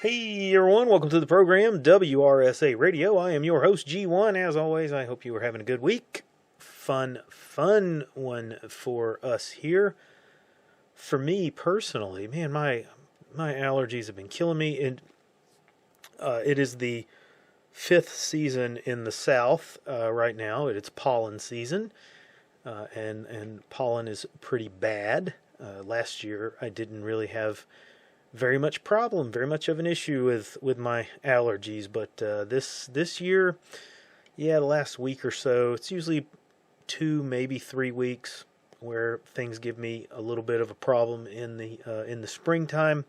Hey everyone, welcome to the program, WRSA Radio. I am your host, G1. As always, I hope you are having a good week. Fun one for us here. For me personally, man, my allergies have been killing me. It is the fifth season in the South right now. It's pollen season, and pollen is pretty bad. Last year, I didn't really have very much of an issue with my allergies, but this year, yeah, the last week or so, it's usually 2, maybe 3 weeks where things give me a little bit of a problem in the springtime,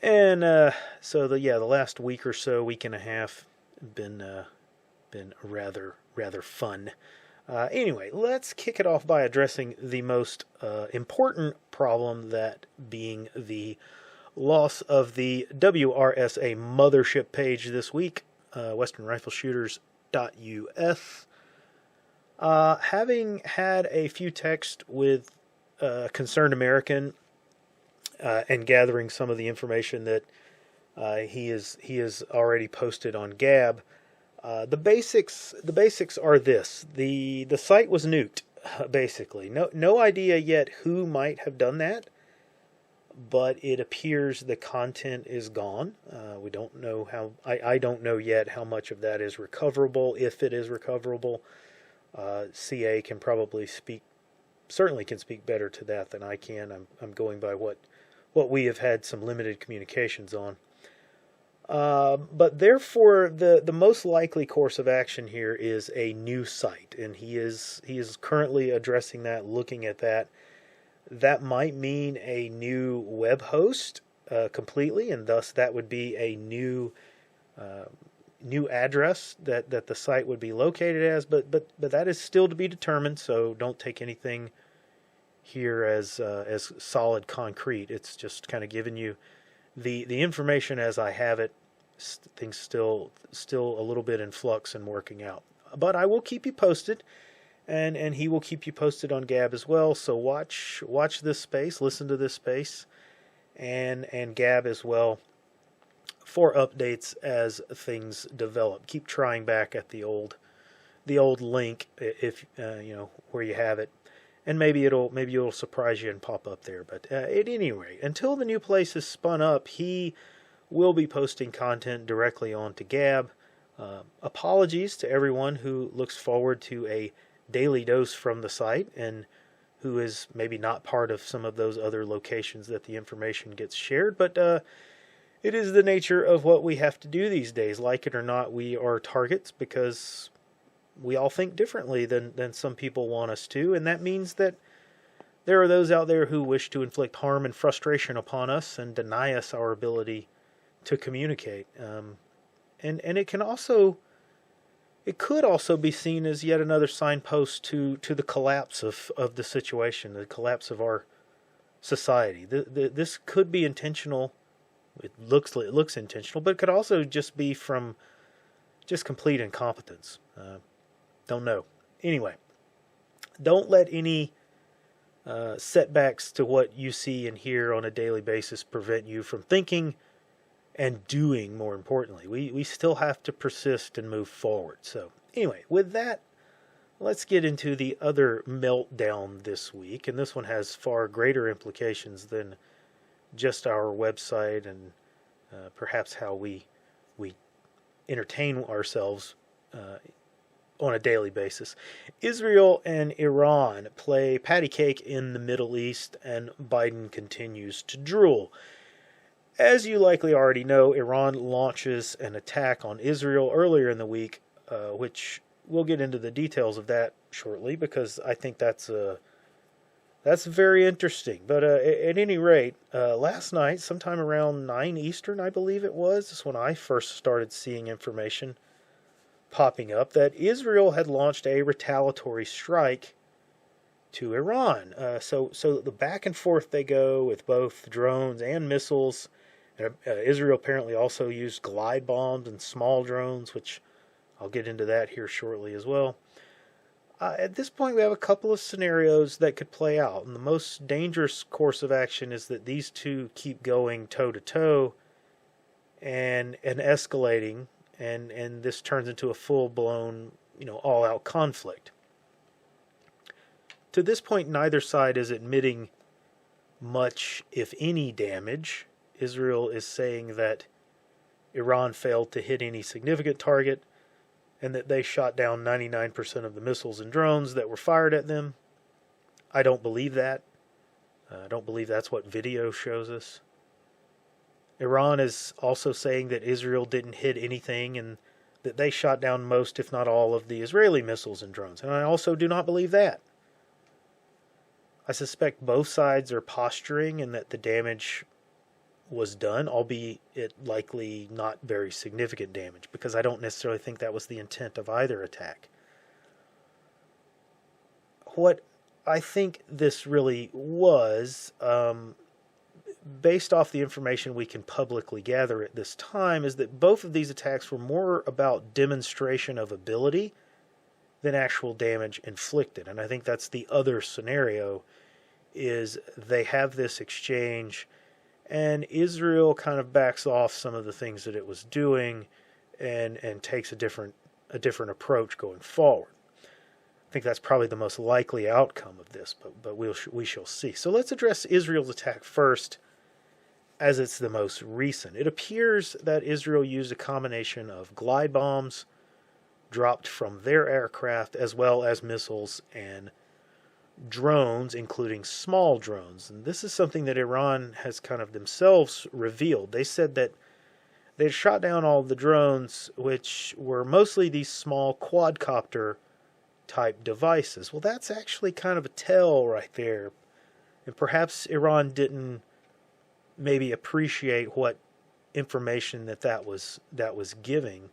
and the last week or so, week and a half, been rather fun. Anyway, let's kick it off by addressing the most important problem, that being the loss of the WRSA mothership page this week, westernrifleshooters.us. Having had a few texts with Concerned American and gathering some of the information that he has already posted on Gab, the basics are this: the site was nuked, basically. No idea yet who might have done that, but it appears the content is gone. We don't know how. I don't know yet how much of that is recoverable, if it is recoverable. CA can probably certainly can speak better to that than I can. I'm going by what we have had some limited communications on. But therefore, the most likely course of action here is a new site, and he is currently addressing that, looking at that. That might mean a new web host completely, and thus that would be a new address that the site would be located as. But that is still to be determined. So don't take anything here as solid concrete. It's just kind of giving you the information as I have it. Things still a little bit in flux and working out. But I will keep you posted. And he will keep you posted on Gab as well. So watch this space, listen to this space, and Gab as well for updates as things develop. Keep trying back at the old link if where you have it, and maybe it'll surprise you and pop up there. But at any rate, until the new place is spun up, he will be posting content directly onto Gab. Apologies to everyone who looks forward to a daily dose from the site and who is maybe not part of some of those other locations that the information gets shared, but it is the nature of what we have to do these days. Like it or not, we are targets because we all think differently than some people want us to, and that means that there are those out there who wish to inflict harm and frustration upon us and deny us our ability to communicate. And it could also be seen as yet another signpost to the collapse of the situation, the collapse of our society. This could be intentional. It looks intentional, but it could also just be from just complete incompetence. Don't know. Anyway, don't let any setbacks to what you see and hear on a daily basis prevent you from thinking and doing, more importantly. We still have to persist and move forward. So anyway, with that, let's get into the other meltdown this week. And this one has far greater implications than just our website and perhaps how we entertain ourselves on a daily basis. Israel and Iran play patty cake in the Middle East, and Biden continues to drool. As you likely already know, Iran launches an attack on Israel earlier in the week, which we'll get into the details of that shortly, because I think that's very interesting. But at any rate, last night, sometime around 9 Eastern, I believe it was, this is when I first started seeing information popping up, that Israel had launched a retaliatory strike to Iran. So the back and forth they go with both drones and missiles. Israel apparently also used glide bombs and small drones, which I'll get into that here shortly as well. At this point, we have a couple of scenarios that could play out, and the most dangerous course of action is that these two keep going toe-to-toe and escalating, and this turns into a full-blown, all-out conflict. To this point, neither side is admitting much, if any, damage. Israel is saying that Iran failed to hit any significant target and that they shot down 99% of the missiles and drones that were fired at them. I don't believe that. I don't believe that's what video shows us. Iran is also saying that Israel didn't hit anything and that they shot down most, if not all, of the Israeli missiles and drones. And I also do not believe that. I suspect both sides are posturing and that the damage was done, albeit it likely not very significant damage, because I don't necessarily think that was the intent of either attack. What I think this really was, based off the information we can publicly gather at this time, is that both of these attacks were more about demonstration of ability than actual damage inflicted. And I think that's the other scenario, is they have this exchange and Israel kind of backs off some of the things that it was doing and takes a different approach going forward. I think that's probably the most likely outcome of this, but we shall see. So let's address Israel's attack first, as it's the most recent. It appears that Israel used a combination of glide bombs dropped from their aircraft, as well as missiles and drones, including small drones. And this is something that Iran has kind of themselves revealed. They said that they shot down all the drones, which were mostly these small quadcopter type devices. Well, that's actually kind of a tell right there. And perhaps Iran didn't maybe appreciate what information that was giving,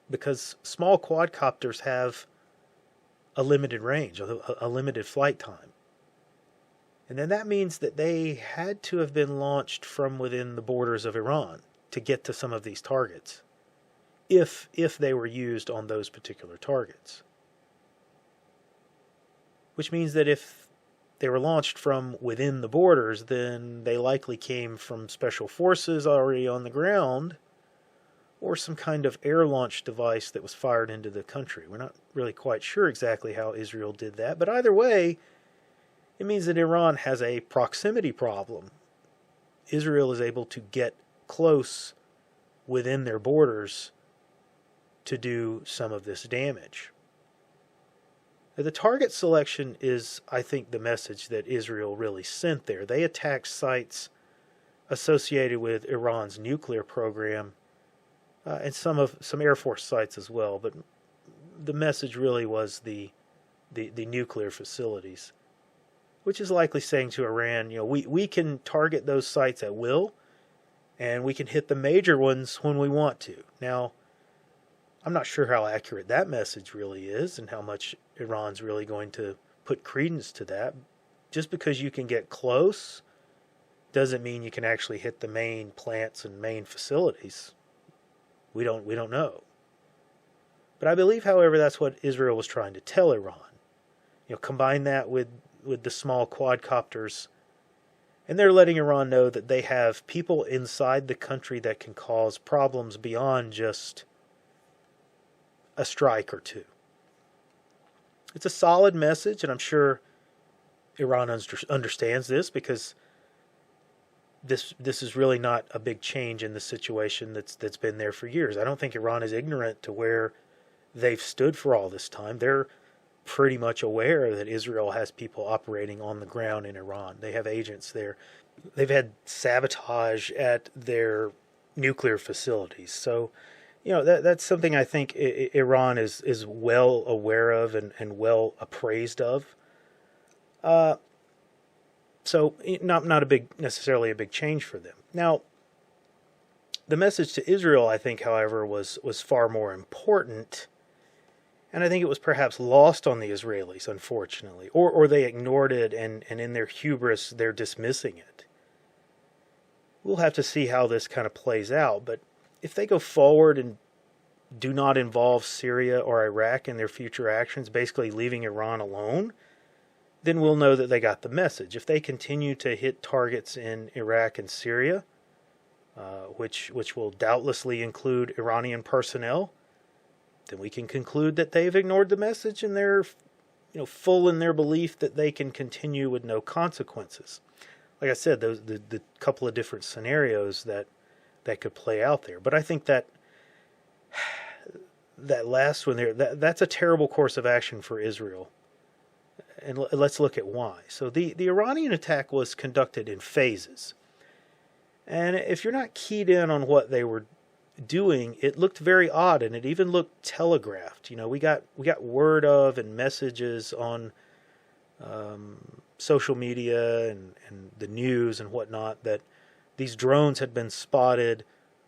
because small quadcopters have a limited range, a limited flight time. And then that means that they had to have been launched from within the borders of Iran to get to some of these targets, if they were used on those particular targets. Which means that if they were launched from within the borders, then they likely came from special forces already on the ground, or some kind of air-launched device that was fired into the country. We're not really quite sure exactly how Israel did that, but either way, it means that Iran has a proximity problem. Israel is able to get close within their borders to do some of this damage. Now, the target selection is, I think, the message that Israel really sent there. They attacked sites associated with Iran's nuclear program, and some Air Force sites as well, but the message really was the nuclear facilities, which is likely saying to Iran, we can target those sites at will, and we can hit the major ones when we want to. Now, I'm not sure how accurate that message really is and how much Iran's really going to put credence to that. Just because you can get close doesn't mean you can actually hit the main plants and main facilities. We don't know. But I believe, however, that's what Israel was trying to tell Iran. Combine that with the small quadcopters, and they're letting Iran know that they have people inside the country that can cause problems beyond just a strike or two. It's a solid message, and I'm sure Iran understands this, because this is really not a big change in the situation that's been there for years. I don't think Iran is ignorant to where they've stood for all this time. They're pretty much aware that Israel has people operating on the ground in Iran. They have agents there. They've had sabotage at their nuclear facilities. So, that's something I think Iran is well aware of and well appraised of. So not necessarily a big change for them. Now, the message to Israel, I think, however, was far more important, and I think it was perhaps lost on the Israelis, unfortunately, or they ignored it, and in their hubris, they're dismissing it. We'll have to see how this kind of plays out, but if they go forward and do not involve Syria or Iraq in their future actions, basically leaving Iran alone, then we'll know that they got the message. If they continue to hit targets in Iraq and Syria, which will doubtlessly include Iranian personnel, then we can conclude that they've ignored the message and they're full in their belief that they can continue with no consequences. Like I said, the couple of different scenarios that could play out there. But I think that last one there, that's a terrible course of action for Israel. And let's look at why. So the Iranian attack was conducted in phases. And if you're not keyed in on what they were doing, it looked very odd, and it even looked telegraphed. We got word of and messages on social media and the news and whatnot that these drones had been spotted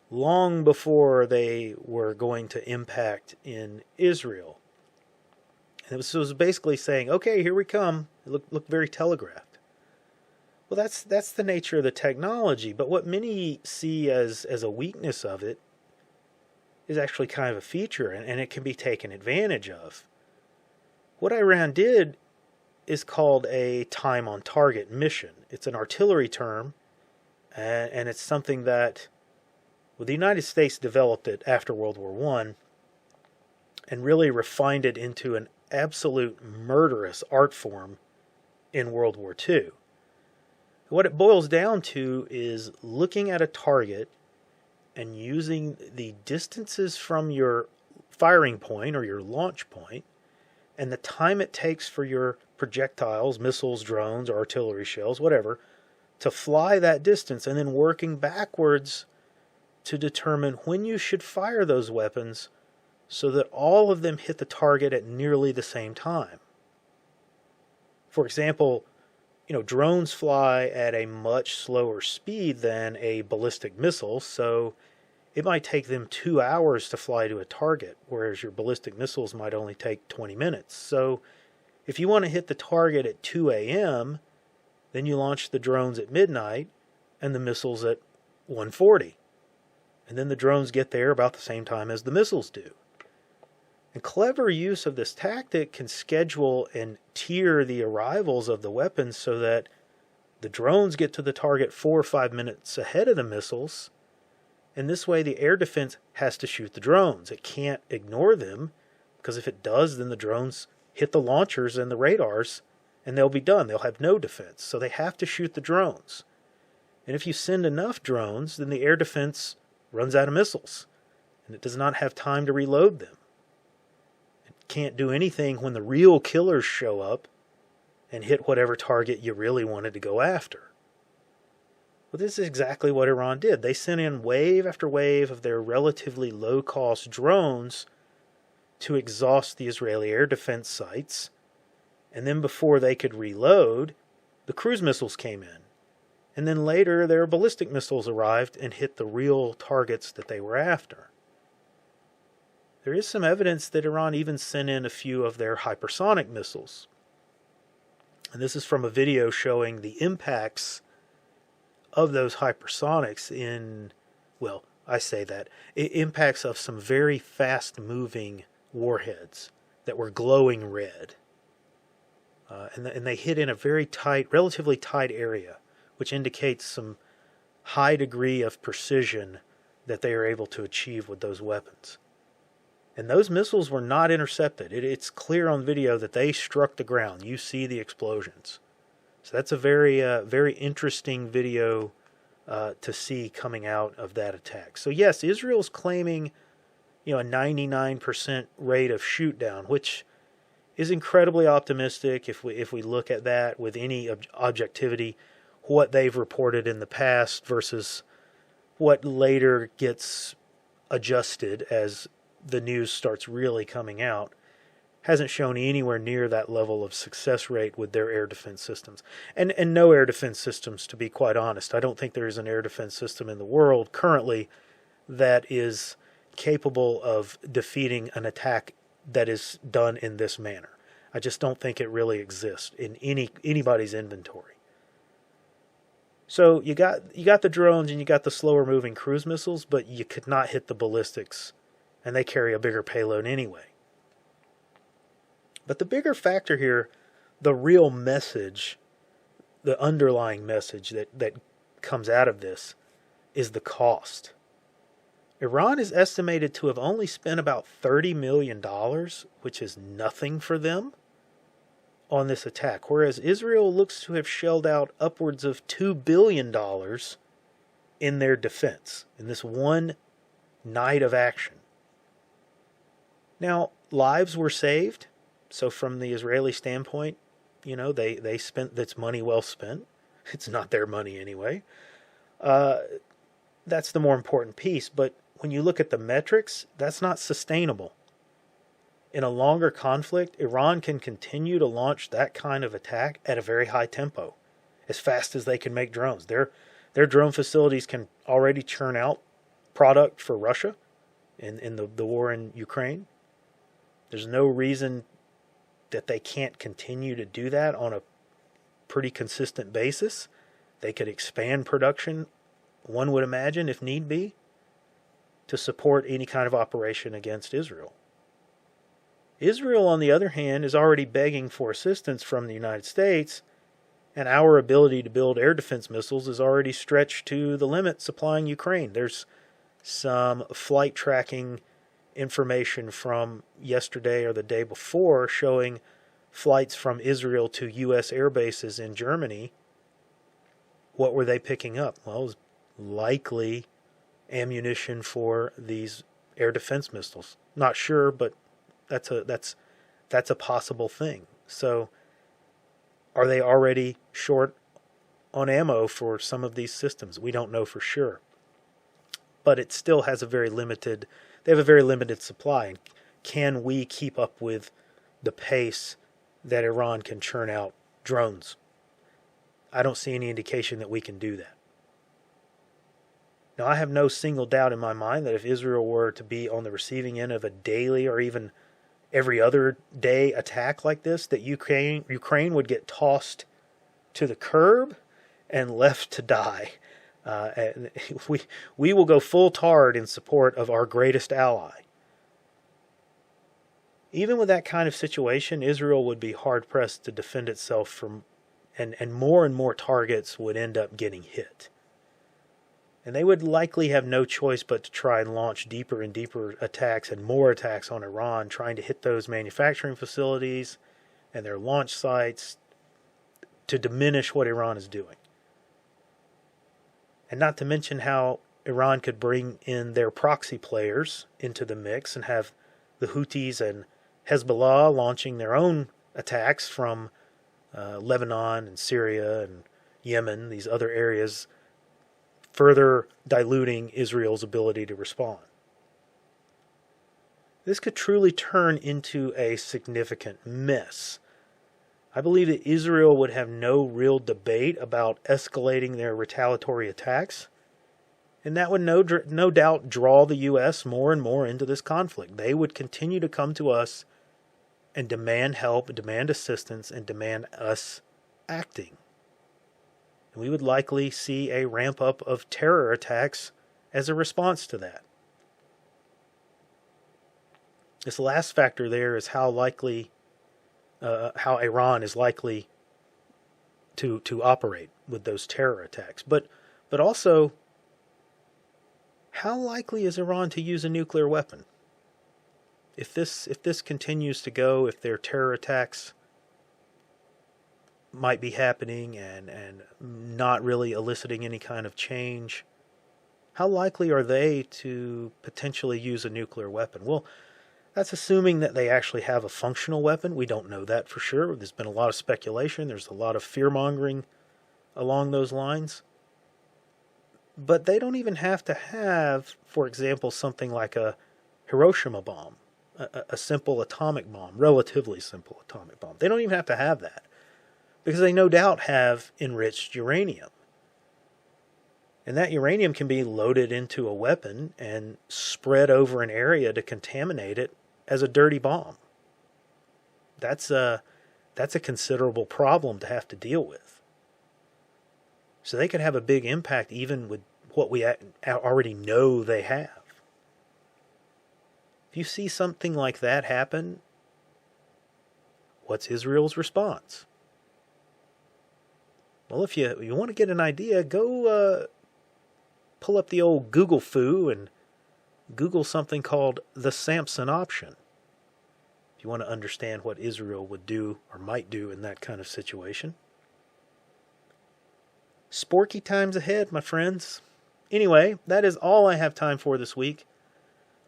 long before they were going to impact in Israel. And it was basically saying, okay, here we come. It looked very telegraphed. Well, that's the nature of the technology, but what many see as a weakness of it is actually kind of a feature, and it can be taken advantage of. What Iran did is called a time-on-target mission. It's an artillery term, and it's something that the United States developed it after World War I and really refined it into an absolute murderous art form in World War II. What it boils down to is looking at a target and using the distances from your firing point or your launch point and the time it takes for your projectiles, missiles, drones, or artillery shells, whatever, to fly that distance, and then working backwards to determine when you should fire those weapons so that all of them hit the target at nearly the same time. For example, drones fly at a much slower speed than a ballistic missile, so it might take them 2 hours to fly to a target, whereas your ballistic missiles might only take 20 minutes. So if you want to hit the target at 2 a.m., then you launch the drones at midnight and the missiles at 1:40. And then the drones get there about the same time as the missiles do. And clever use of this tactic can schedule and tier the arrivals of the weapons so that the drones get to the target 4 or 5 minutes ahead of the missiles. And this way the air defense has to shoot the drones. It can't ignore them, because if it does, then the drones hit the launchers and the radars and they'll be done. They'll have no defense. So they have to shoot the drones. And if you send enough drones, then the air defense runs out of missiles and it does not have time to reload them. It can't do anything when the real killers show up and hit whatever target you really wanted to go after. Well, this is exactly what Iran did. They sent in wave after wave of their relatively low-cost drones to exhaust the Israeli air defense sites, and then before they could reload, the cruise missiles came in. And then later, their ballistic missiles arrived and hit the real targets that they were after. There is some evidence that Iran even sent in a few of their hypersonic missiles. And this is from a video showing the impacts of those hypersonics in, well, I say that, impacts of some very fast-moving warheads that were glowing red. And they hit in a very tight, relatively tight area, which indicates some high degree of precision that they are able to achieve with those weapons. And those missiles were not intercepted. It's clear on video that they struck the ground. You see the explosions. So that's a very interesting video to see coming out of that attack. So yes, Israel's claiming, a 99% rate of shoot down, which is incredibly optimistic if we look at that with any objectivity, what they've reported in the past versus what later gets adjusted as the news starts really coming out, hasn't shown anywhere near that level of success rate with their air defense systems. And no air defense systems, to be quite honest. I don't think there is an air defense system in the world currently that is capable of defeating an attack that is done in this manner. I just don't think it really exists in anybody's inventory. So you got the drones and you got the slower moving cruise missiles, but you could not hit the ballistics, and they carry a bigger payload anyway. But the bigger factor here, the real message, the underlying message that comes out of this, is the cost. Iran is estimated to have only spent about $30 million, which is nothing for them, on this attack, whereas Israel looks to have shelled out upwards of $2 billion in their defense in this one night of action. Now, lives were saved, so from the Israeli standpoint, they spent that's money well spent. It's not their money anyway. That's the more important piece, but when you look at the metrics, that's not sustainable. In a longer conflict, Iran can continue to launch that kind of attack at a very high tempo, as fast as they can make drones. Their drone facilities can already churn out product for Russia in the war in Ukraine. There's no reason that they can't continue to do that on a pretty consistent basis. They could expand production, one would imagine, if need be, to support any kind of operation against Israel. Israel, on the other hand, is already begging for assistance from the United States, and our ability to build air defense missiles is already stretched to the limit supplying Ukraine. There's some flight tracking information from yesterday or the day before showing flights from Israel to U.S. air bases in Germany. What were they picking up? Well, it was likely ammunition for these air defense missiles. Not sure, but that's a possible thing. So, are they already short on ammo for some of these systems? We don't know for sure. But it still has they have a very limited supply. And can we keep up with the pace that Iran can churn out drones? I don't see any indication that we can do that. Now, I have no single doubt in my mind that if Israel were to be on the receiving end of a daily or even every other day attack like this, that Ukraine would get tossed to the curb and left to die. And we will go full tard in support of our greatest ally. Even with that kind of situation, Israel would be hard-pressed to defend itself from, and more targets would end up getting hit. And they would likely have no choice but to try and launch deeper and deeper attacks and more attacks on Iran, trying to hit those manufacturing facilities and their launch sites to diminish what Iran is doing. And not to mention how Iran could bring in their proxy players into the mix and have the Houthis and Hezbollah launching their own attacks from Lebanon and Syria and Yemen, these other areas, further diluting Israel's ability to respond. This could truly turn into a significant mess. I believe that Israel would have no real debate about escalating their retaliatory attacks, and that would no doubt draw the U.S. more and more into this conflict. They would continue to come to us and demand help, demand assistance, and demand us acting. And we would likely see a ramp up of terror attacks as a response to that. This last factor there is how Iran is likely to operate with those terror attacks. But also, how likely is Iran to use a nuclear weapon? If this continues to go, if their terror attacks might be happening and not really eliciting any kind of change, how likely are they to potentially use a nuclear weapon? Well, that's assuming that they actually have a functional weapon. We don't know that for sure. There's been a lot of speculation. There's a lot of fear-mongering along those lines. But they don't even have to have, for example, something like a Hiroshima bomb, a simple atomic bomb, relatively simple atomic bomb. They don't even have to have that, because they no doubt have enriched uranium. And that uranium can be loaded into a weapon and spread over an area to contaminate it as a dirty bomb. That's a considerable problem to have to deal with. So they could have a big impact even with what we already know they have. If you see something like that happen, what's Israel's response? Well, if you want to get an idea, go pull up the old Google foo and Google something called the Samson option. If you want to understand what Israel would do or might do in that kind of situation. Sporky times ahead, my friends. Anyway, that is all I have time for this week.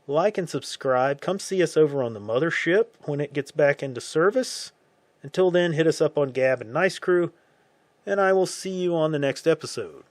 Like and subscribe. Come see us over on the mothership when it gets back into service. Until then, hit us up on Gab and Nice Crew, and I will see you on the next episode.